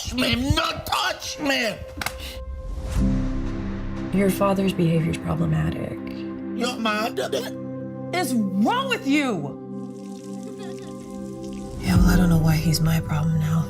touch me! Not touch me! Your father's behavior is problematic. You're mad, Daddy? What's wrong with you? Yeah, well, I don't know why he's my problem now.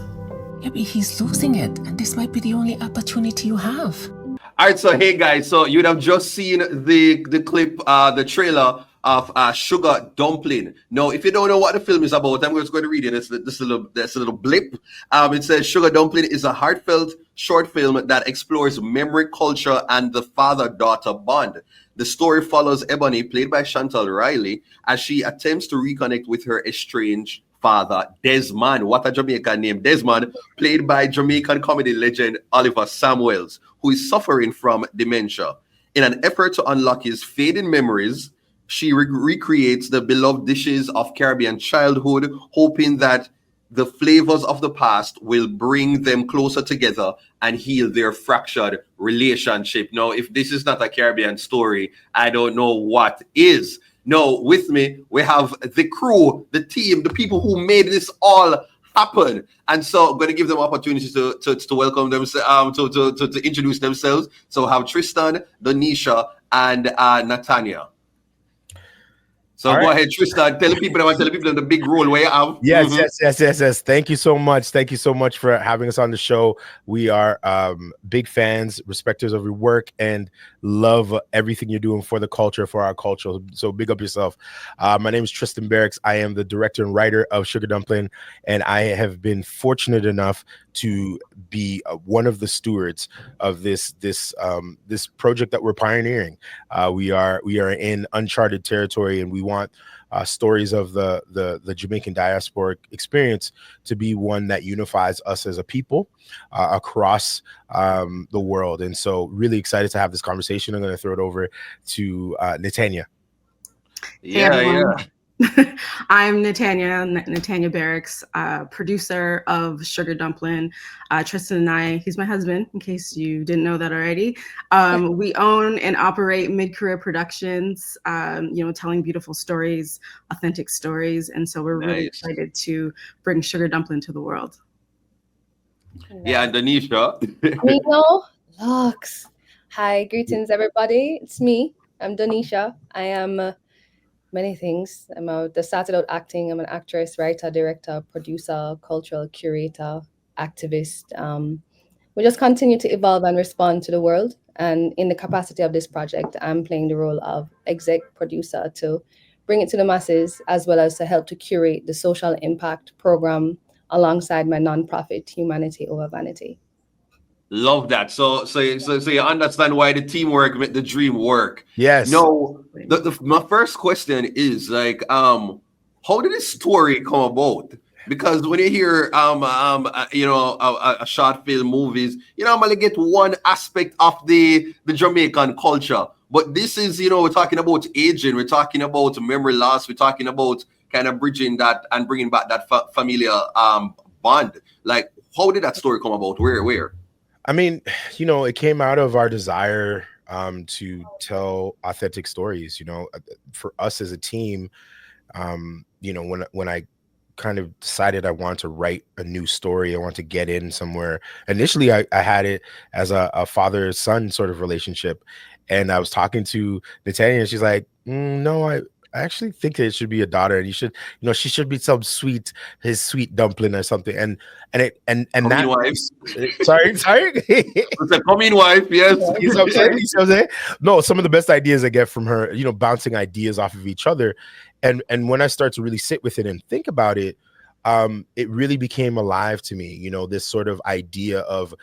Yeah, but he's losing it, and this might be the only opportunity you have. All right, so hey guys, so you'd have just seen the clip, the trailer of Sugar Dumplin. Now, if you don't know what the film is about, I'm just going to read it. This little blip. It says Sugar Dumplin is a heartfelt short film that explores memory, culture, and the father-daughter bond. The story follows Ebony, played by Chantal Riley, as she attempts to reconnect with her estranged father, Desmond. What a Jamaican name. Desmond, played by Jamaican comedy legend Oliver Samuels, who is suffering from dementia. In an effort to unlock his fading memories, she recreates the beloved dishes of Caribbean childhood, hoping that the flavors of the past will bring them closer together and heal their fractured relationship. Now, if this is not a Caribbean story, I don't know what is. No, with me, we have the crew, the team, the people who made this all happen. And so I'm going to give them opportunities to welcome them, to introduce themselves. So I have Tristan, Donisha, and Natanya. So go ahead, Tristan. Tell the people the big role where you have. Yes. Thank you so much. Thank you so much for having us on the show. We are big fans, respecters of your work, and love everything you're doing for the culture, for our culture. So big up yourself. My name is Tristan Barracks. I am the director and writer of Sugar Dumplin, and I have been fortunate enough to be one of the stewards of this project that we're pioneering. We are in uncharted territory, and we want stories of the Jamaican diasporic experience to be one that unifies us as a people across the world. And so really excited to have this conversation. I'm going to throw it over to Natanya. Yeah. I'm Natanya Barracks, producer of Sugar Dumplin. Tristan and I, he's my husband, in case you didn't know that already. We own and operate Mid-Career Productions, telling beautiful stories, authentic stories. And so we're really excited to bring Sugar Dumplin to the world. Yeah, and Donisha. Amino Lux. Hi, greetings, everybody. It's me. I'm Donisha. I am many things. Started out acting. I'm an actress, writer, director, producer, cultural curator, activist. We just continue to evolve and respond to the world. And in the capacity of this project, I'm playing the role of exec producer to bring it to the masses, as well as to help to curate the social impact program alongside my nonprofit, Humanity Over Vanity. Love that. So you understand why the teamwork made the dream work. Yes. No, my first question is like, how did this story come about? Because when you hear a short film movies, I'm gonna get one aspect of the Jamaican culture. But this is, we're talking about aging, we're talking about memory loss, we're talking about kind of bridging that and bringing back that familiar bond. Like, how did that story come about? Where? I mean, it came out of our desire to tell authentic stories. For us as a team, when I kind of decided I wanted to write a new story, I want to get in somewhere. Initially, I had it as a father-son sort of relationship, and I was talking to Natanya, and she's like, "No, I actually think that it should be a daughter, and she should be his sweet dumpling or something." And that wife. Sorry. It's a coming wife, yes. You know what I'm saying? No, some of the best ideas I get from her, bouncing ideas off of each other. And when I start to really sit with it and think about it, it really became alive to me, this sort of idea of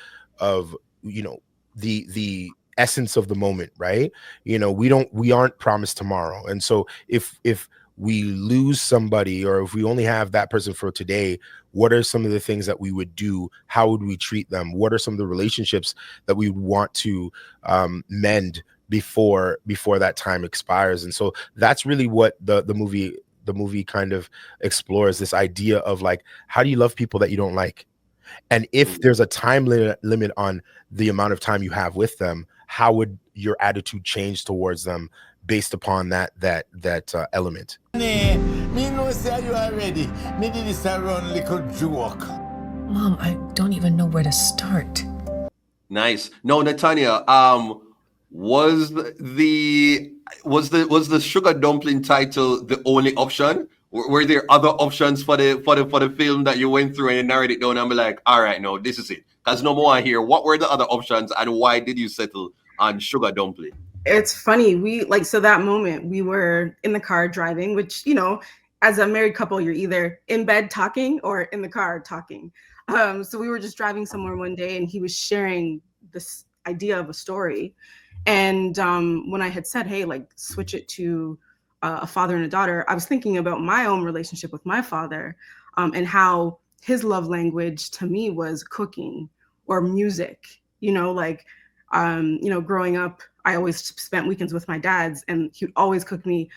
the essence of the moment, right? We aren't promised tomorrow. And so if we lose somebody, or if we only have that person for today, what are some of the things that we would do? How would we treat them? What are some of the relationships that we would want to mend before that time expires? And so that's really what the movie kind of explores, this idea of like, how do you love people that you don't like? And if there's a time limit on the amount of time you have with them, how would your attitude change towards them based upon that element? Me know say you are ready. Me did this a run little joke. Mom, I don't even know where to start. Nice. No, Natanya, was the sugar dumpling title the only option? Were there other options for the film that you went through and you narrowed it down and be like, all right, no, this is it? Because no more here. What were the other options and why did you settle on sugar dumpling? It's funny. So that moment we were in the car driving, which, as a married couple, you're either in bed talking or in the car talking. So we were just driving somewhere one day and he was sharing this idea of a story. And when I had said, hey, like switch it to a father and a daughter, I was thinking about my own relationship with my father and how his love language to me was cooking or music, growing up, I always spent weekends with my dads and he'd always cook me,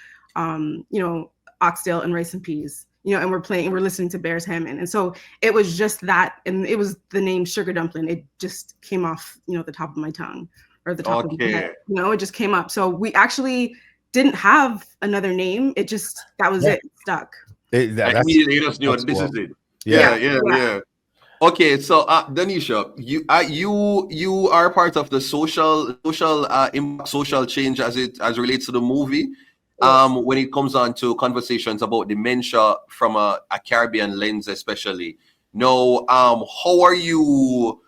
oxtail and rice and peas, and we're listening to Bears Hammond. And so it was just that. And it was the name Sugar Dumpling. It just came off, the top of my tongue or the top of my head, it just came up. So we actually didn't have another name. It just, that was it stuck. Immediately you just knew this is it. Yeah. Okay, so Danisha, you are part of the social change as relates to the movie. When it comes on to conversations about dementia from a Caribbean lens, especially. Now, how are you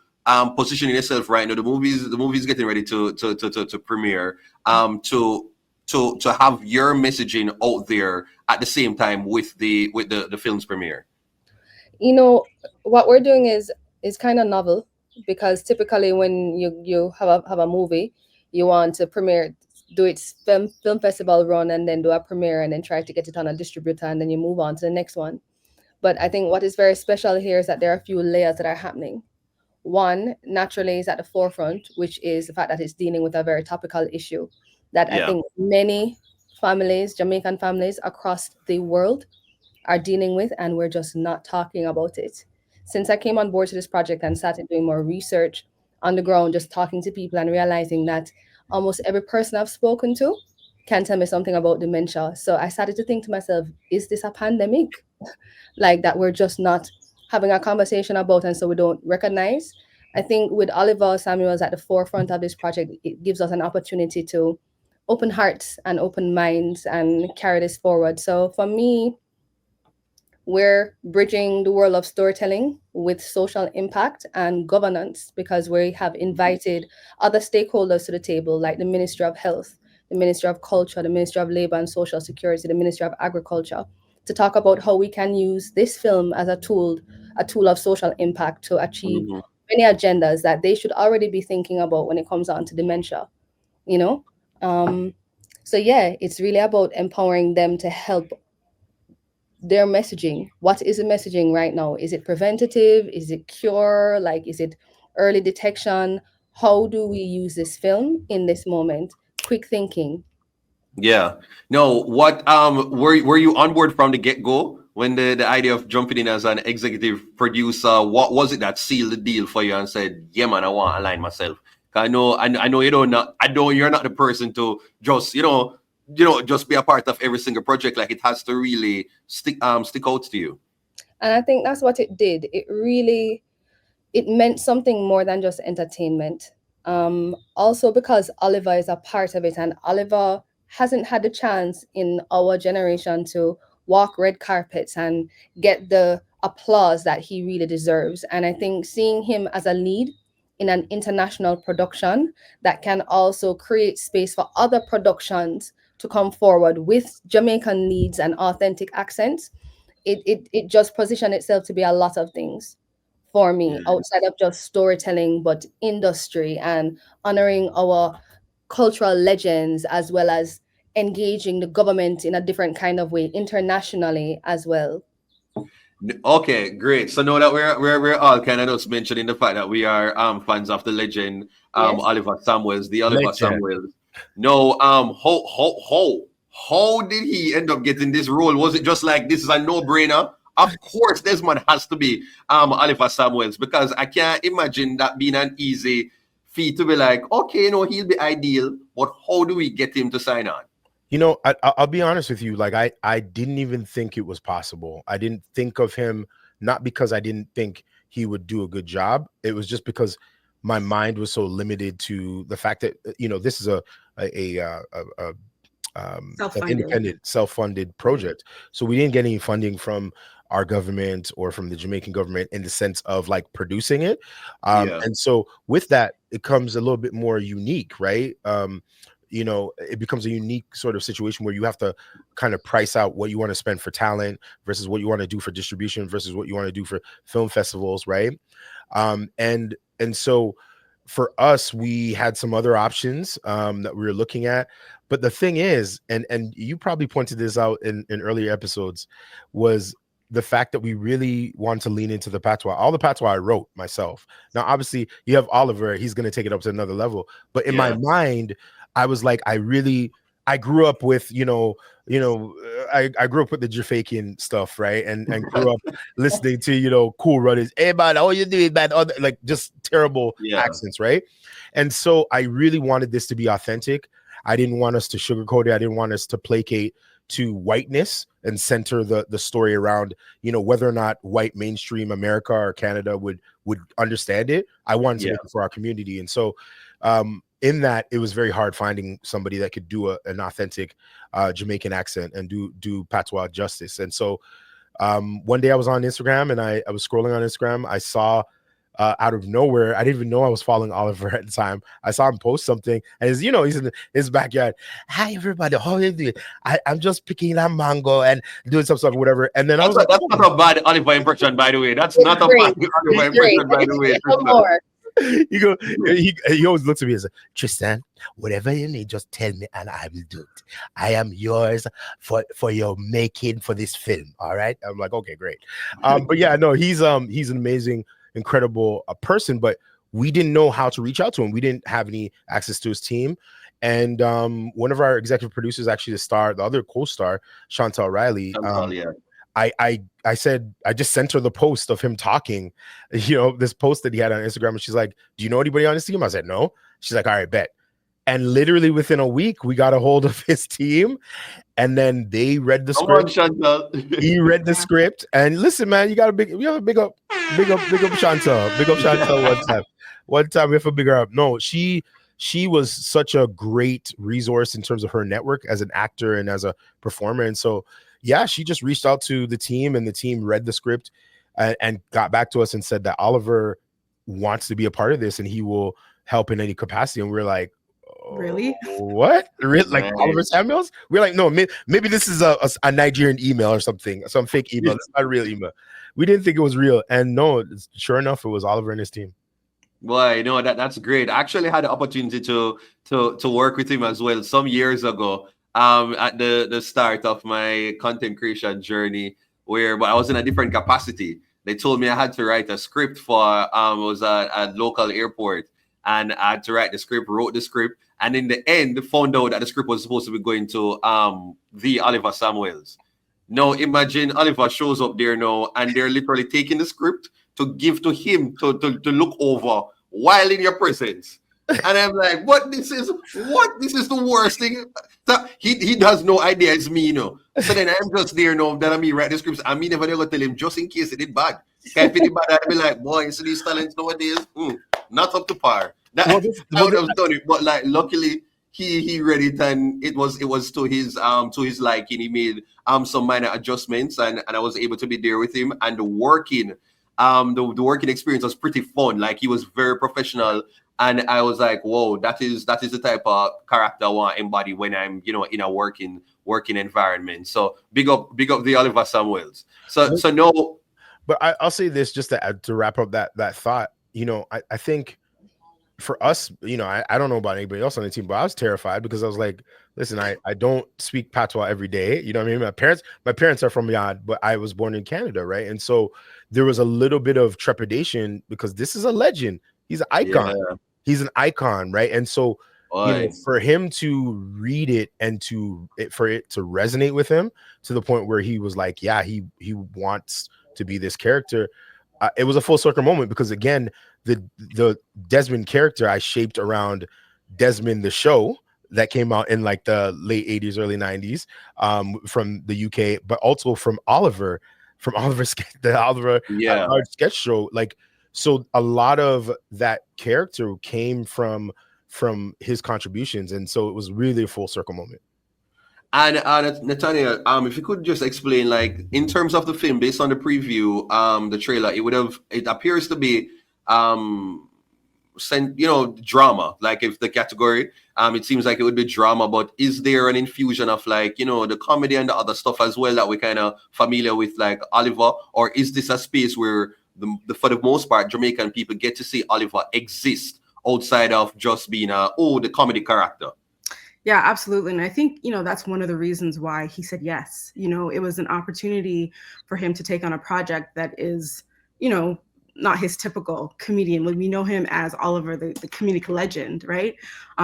positioning yourself right now? The movie's getting ready to premiere. To have your messaging out there at the same time with the film's premiere. What we're doing is kind of novel, because typically when you have a movie, you want to premiere, do its film festival run, and then do a premiere, and then try to get it on a distributor, and then you move on to the next one. But I think what is very special here is that there are a few layers that are happening. One, naturally, is at the forefront, which is the fact that it's dealing with a very topical issue that I think many families, Jamaican families across the world, are dealing with, and we're just not talking about it. Since I came on board to this project and started doing more research on the ground, just talking to people and realizing that almost every person I've spoken to can tell me something about dementia. So I started to think to myself, is this a pandemic? Like that we're just not having a conversation about, and so we don't recognize. I think with Oliver Samuels at the forefront of this project, it gives us an opportunity to open hearts and open minds and carry this forward. So for me, we're bridging the world of storytelling with social impact and governance, because we have invited other stakeholders to the table, like the Ministry of Health, the Ministry of Culture, the Ministry of Labor and Social Security, the Ministry of Agriculture, to talk about how we can use this film as a tool of social impact to achieve many agendas that they should already be thinking about when it comes on to dementia, So yeah, it's really about empowering them to help their messaging. What is the messaging right now? Is it preventative? Is it cure? Like, is it early detection? How do we use this film in this moment? Quick thinking. Yeah. No, what were you on board from the get-go when the idea of jumping in as an executive producer? What was it that sealed the deal for you and said, yeah man, I want to align myself? I know you're not the person to just just be a part of every single project. Like, it has to really stick out to you. And I think that's what it did. It meant something more than just entertainment. Also because Oliver is a part of it, and Oliver hasn't had the chance in our generation to walk red carpets and get the applause that he really deserves. And I think seeing him as a lead in an international production that can also create space for other productions to come forward with Jamaican leads and authentic accents, it just positioned itself to be a lot of things for me, outside of just storytelling, but industry and honoring our cultural legends, as well as engaging the government in a different kind of way internationally as well. Okay, great. So now that we're all kind of just mentioning the fact that we are fans of the legend Oliver Samuels, the Oliver Legend. Samuels. No, how did he end up getting this role? Was it just like, this is a no-brainer? Of course, Desmond has to be Oliver Samuels, because I can't imagine that being an easy feat to be like, okay, he'll be ideal, but how do we get him to sign on? I'll be honest with you. Like, I didn't even think it was possible. I didn't think of him, not because I didn't think he would do a good job. It was just because my mind was so limited to the fact that this is an independent self-funded project, so we didn't get any funding from our government or from the Jamaican government in the sense of like producing it. And so with that, it comes a little bit more unique, right? It becomes a unique sort of situation where you have to kind of price out what you want to spend for talent versus what you want to do for distribution versus what you want to do for film festivals, right? And so for us, we had some other options that we were looking at. But the thing is, and you probably pointed this out in earlier episodes, was the fact that we really want to lean into the patois. All the patois I wrote myself. Now, obviously, you have Oliver. He's going to take it up to another level. But in my mind, I was like, I grew up with, I grew up with the Jamaican stuff, right? And grew up listening to, Cool Runners. Hey, man, how you doing, man? Like just terrible accents, right? And so I really wanted this to be authentic. I didn't want us to sugarcoat it. I didn't want us to placate to whiteness and center the story around, whether or not white mainstream America or Canada would understand it. I wanted to make it for our community. And so in that, it was very hard finding somebody that could do an authentic Jamaican accent and do patois justice. And so one day I was on Instagram and I was scrolling on Instagram. I saw out of nowhere, I didn't even know I was following Oliver at the time. I saw him post something, and he's in his backyard. Hi everybody, how are you doing? I'm just picking a mango and doing some stuff, whatever. And then that's not a bad Oliver impression, by the way. That's not a bad Oliver impression, by the way. He always looks at me and says, Tristan, whatever you need, just tell me and I will do it. I am yours for your making for this film. All right. I'm like, okay, great. But yeah, no, he's an amazing, incredible person, but we didn't know how to reach out to him. We didn't have any access to his team. And one of our executive producers, actually the other co-star, Chantal Riley, I said, I just sent her the post of him talking, this post that he had on Instagram. And she's like, do you know anybody on his team? I said, no. She's like, all right, bet. And literally within a week, we got a hold of his team. And then they read the script. He read the script. And listen, man, we have a big up Chantal. Big up Chantal one time. One time we have to big her up. No, she was such a great resource in terms of her network as an actor and as a performer. And so yeah, she just reached out to the team and the team read the script and got back to us and said that Oliver wants to be a part of this and he will help in any capacity. And we're like, really? What? Like Oliver Samuels? We're like, no, maybe this is a Nigerian email or something, some fake email. It's not a real email. We didn't think it was real. And no, sure enough, it was Oliver and his team. Boy, that's great. I actually had the opportunity to work with him as well some years ago. At the start of my content creation journey, but I was in a different capacity. They told me I had to write a script for it was a local airport, and I had to write the script, wrote the script, and in the end found out that the script was supposed to be going to the Oliver Samuels. Now imagine Oliver shows up there now, and they're literally taking the script to give to him to look over while in your presence. And I'm like, this is the worst thing. He has no idea it's me, So then I'm just there now that me write the scripts. And me never go tell him just in case it did bad. If it did bad, I'd be like, boy, you see these talents nowadays? Not up to par. I would have done it, but like luckily he read it and it was to his liking. He made some minor adjustments and I was able to be there with him, and the working experience was pretty fun. Like he was very professional. And I was like, whoa, that is the type of character I want to embody when I'm, in a working environment. So big up the Oliver Samuels. So no. But I'll say this just to wrap up that thought. I think for us, I don't know about anybody else on the team, but I was terrified because I was like, listen, I don't speak patois every day. You know what I mean? My parents are from Yad, but I was born in Canada, right? And so there was a little bit of trepidation because this is a legend. He's an icon. Yeah. He's an icon, right? And so, for him to read it and for it to resonate with him to the point where he was like, yeah, he wants to be this character. It was a full circle moment because again, the Desmond character I shaped around Desmond the show that came out in like the late 80s, early 90s, from the UK, but also from Oliver from Oliver, the Oliver Yeah. sketch show. Like, so a lot of that character came from his contributions, and so it was really a full circle moment. And Nathaniel, if you could just explain, like, in terms of the film, based on the preview, the trailer, it appears to be drama. Like, if the category, it seems like it would be drama, but is there an infusion of, like, the comedy and the other stuff as well that we're kind of familiar with, like Oliver? Or is this a space where for the most part, Jamaican people get to see Oliver exist outside of just being the comedy character? Yeah, absolutely. And I think, that's one of the reasons why he said yes. It was an opportunity for him to take on a project that is, not his typical comedian. We know him as Oliver, the comedic legend, right?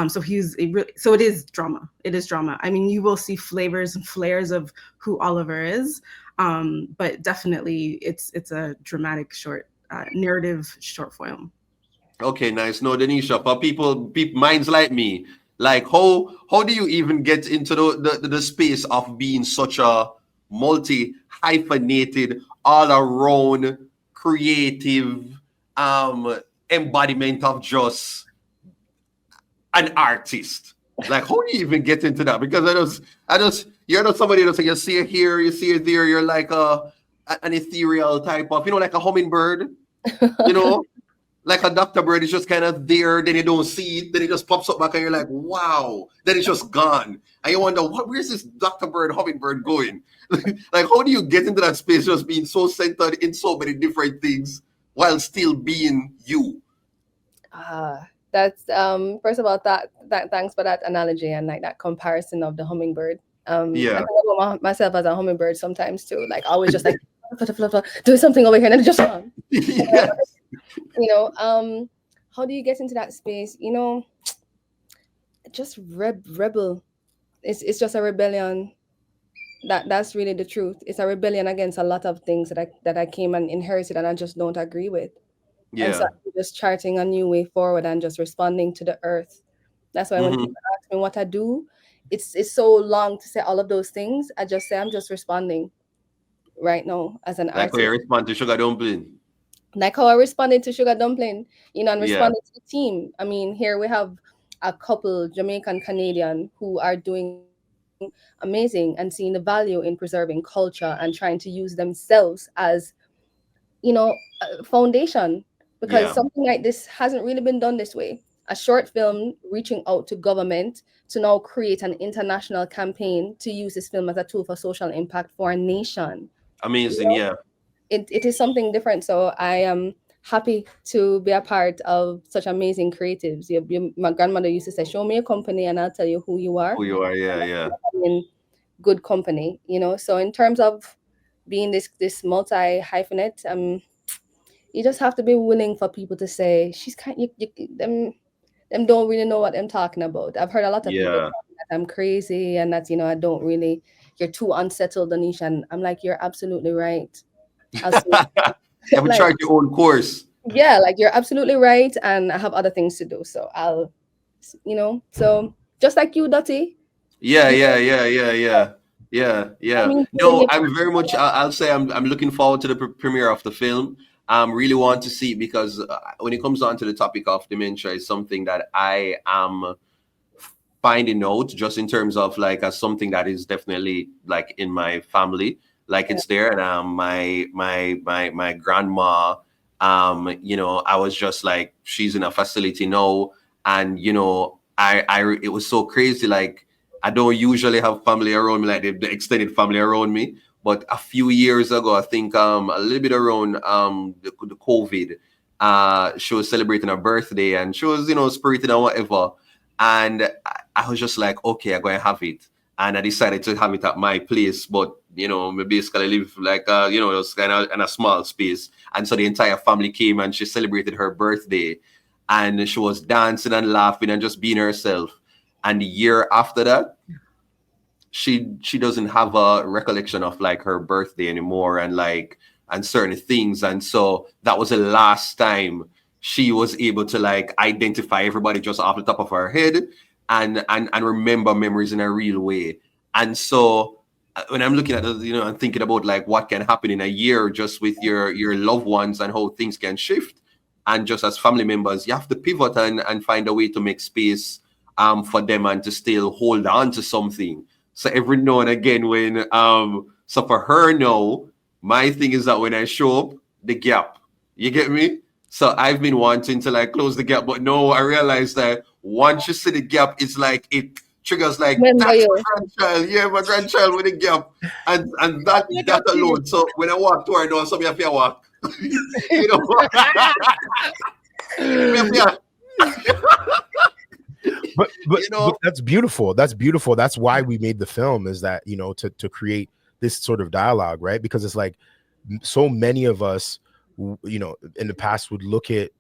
So it is drama. It is drama. I mean, you will see flavors and flares of who Oliver is, but definitely it's a dramatic short narrative short film. Okay, nice. No, Denisha, for people minds like me, like how do you even get into the space of being such a multi-hyphenated, all-around creative embodiment of just an artist? Like, how do you even get into that? Because I just you're not somebody that's like, you see it here, you see it there, you're like an ethereal type of, like a hummingbird, like a Dr. Bird is just kind of there, then you don't see it, then it just pops up back and you're like, wow, then it's just gone. And you wonder, where's this Dr. Bird, hummingbird going? Like, how do you get into that space just being so centered in so many different things while still being you? That's first of all, that thanks for that analogy and like that comparison of the hummingbird. I think about myself as a hummingbird sometimes too, like always just like doing something over here and then just gone. Yeah. How do you get into that space? Just rebel. It's just a rebellion. That's really the truth. It's a rebellion against a lot of things that I came and inherited and I just don't agree with. Yeah. And so I'm just charting a new way forward and just responding to the earth. That's why when people ask me what I do, it's so long to say all of those things. I just say I'm just responding right now as an artist. Like how you respond to Sugar Dumpling. Like how I responded to Sugar Dumpling, and responded to the team. I mean, here we have a couple Jamaican Canadian who are doing amazing and seeing the value in preserving culture and trying to use themselves as, a foundation, because something like this hasn't really been done this way. A short film reaching out to government to now create an international campaign to use this film as a tool for social impact for a nation. Amazing, yeah. It is something different. So I am happy to be a part of such amazing creatives. My grandmother used to say, show me a company and I'll tell you who you are. Who you are, yeah. In good company, So in terms of being this multi-hyphenate, you just have to be willing for people to say, she's them don't really know what I'm talking about. I've heard a lot of people that I'm crazy and that, I don't really, you're too unsettled, Anisha. And I'm like, you're absolutely right. You have to charge your own course. Yeah, like you're absolutely right. And I have other things to do. So I'll, so just like you, Dutty. Yeah. No, I'm very much, I'll say I'm looking forward to the premiere of the film. Really want to see it because when it comes down to the topic of dementia, is something that I am finding out just in terms of like as something that is definitely like in my family, like it's there. And my grandma, I was just like, she's in a facility now, and it was so crazy. Like I don't usually have family around me, like the extended family around me. But a few years ago, I think a little bit around the COVID, she was celebrating her birthday and she was, spirited and whatever. And I was just like, okay, I'm going to have it. And I decided to have it at my place. But, we basically live like, it was kind of in a small space. And so the entire family came and she celebrated her birthday. And she was dancing and laughing and just being herself. And the year after that, she doesn't have a recollection of like her birthday anymore and certain things. And so that was the last time she was able to like identify everybody just off the top of her head and remember memories in a real way. And so when I'm looking at the, you know, and thinking about like what can happen in a year just with your loved ones and how things can shift. And just as family members, you have to pivot and find a way to make space for them and to still hold on to something. So every now and again when so for her now, my thing is that when I show up, the gap. You get me? So I've been wanting to like close the gap, but no, I realized that once you see the gap, it's like it triggers like Remember that's you. my grandchild, yeah, my grandchild with a gap, and that alone. So when I walk to her door, so me have to walk, you know. Me have to- but You know? but that's beautiful. That's beautiful. That's why we made the film, is that, you know, to create this sort of dialogue, right? Because it's like so many of us, you know, in the past would look at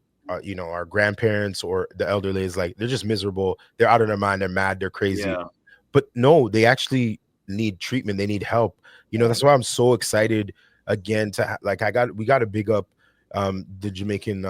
you know, our grandparents or the elderly is like they're just miserable, they're out of their mind, they're mad, they're crazy. Yeah. But no, they actually need treatment, they need help. You know, that's why I'm so excited again to like we got to big up the Jamaican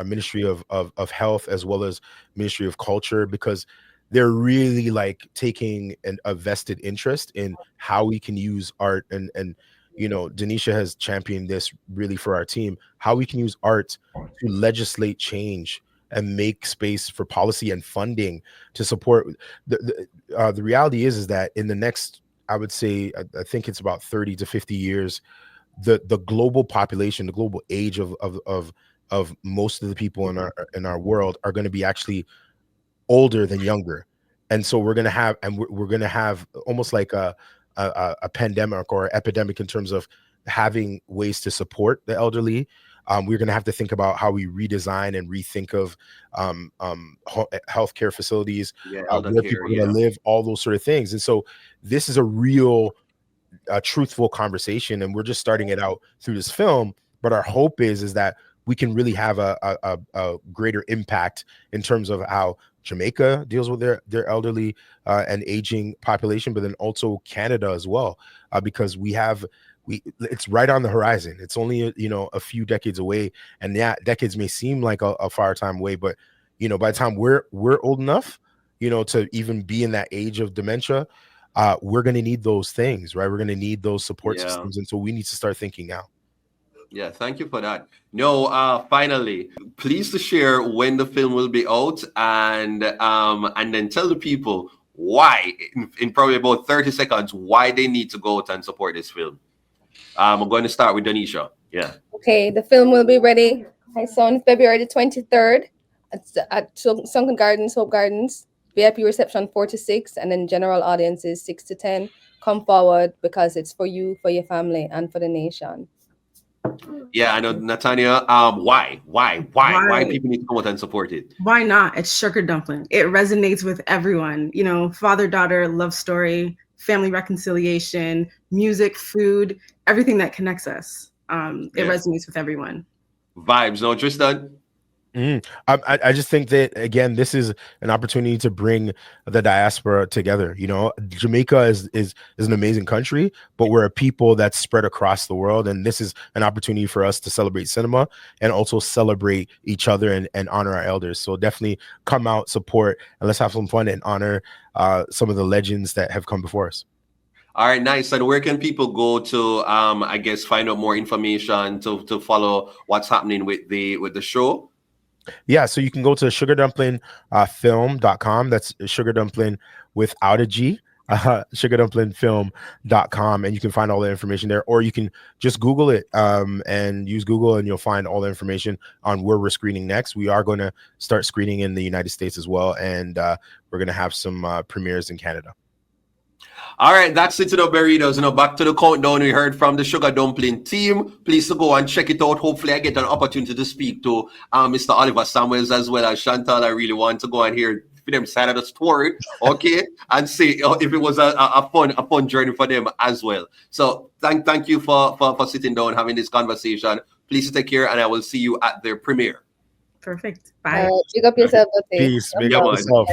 Ministry of Health as well as Ministry of Culture, because they're really like taking a vested interest in how we can use art, and you know, Denisha has championed this really for our team, how we can use art to legislate change and make space for policy and funding to support the reality is that in the next, I would say, I think it's about 30 to 50 years, the global population, the global age of most of the people in our world are going to be actually older than younger. And so we're going to have, and we're going to have almost like a pandemic or epidemic in terms of having ways to support the elderly. We're going to have to think about how we redesign and rethink of healthcare facilities, where people are going to live, all those sort of things. And so this is a real truthful conversation, and we're just starting it out through this film. But our hope is that we can really have a greater impact in terms of how Jamaica deals with their elderly and aging population, but then also Canada as well, because it's right on the horizon. It's only, you know, a few decades away, and yeah, decades may seem like a far time away, but you know, by the time we're old enough, you know, to even be in that age of dementia, we're going to need those things, right? We're going to need those support systems, and so we need to start thinking now. Yeah, thank you for that. No, finally, please to share when the film will be out, and then tell the people why, in probably about 30 seconds, why they need to go out and support this film. I'm going to start with Denisha. Yeah. Okay, the film will be ready, on February the 23rd at Sunken Gardens, Hope Gardens. VIP reception 4 to 6, and then general audiences 6 to 10. Come forward, because it's for you, for your family, and for the nation. Yeah, I know, Natanya. Why people need to come out and support it? Why not? It's Sugar Dumplin. It resonates with everyone. You know, father-daughter love story, family reconciliation, music, food, everything that connects us. It resonates with everyone. Vibes, no, Tristan? I just think that, again, this is an opportunity to bring the diaspora together. You know, Jamaica is an amazing country, but we're a people that's spread across the world, and this is an opportunity for us to celebrate cinema and also celebrate each other and honor our elders. So definitely come out, support, and let's have some fun and honor some of the legends that have come before us. All right, nice. And where can people go to, I guess, find out more information to follow what's happening with the show? Yeah, so you can go to sugardumplingfilm.com. That's Sugar Dumpling without a G, sugardumplingfilm.com, and you can find all the information there. Or you can just Google it and use Google, and you'll find all the information on where we're screening next. We are going to start screening in the United States as well, and we're going to have some premieres in Canada. All right, that's it to the burritos. You know, back to the countdown. We heard from the Sugar Dumpling team. Please to go and check it out. Hopefully, I get an opportunity to speak to Mr. Oliver Samuels as well as Chantal. I really want to go and hear them side of the story, okay, and see if it was a fun journey for them as well. So thank you for sitting down and having this conversation. Please take care, and I will see you at the premiere. Perfect. Bye. Pick up yourself. Peace. Big up yourself.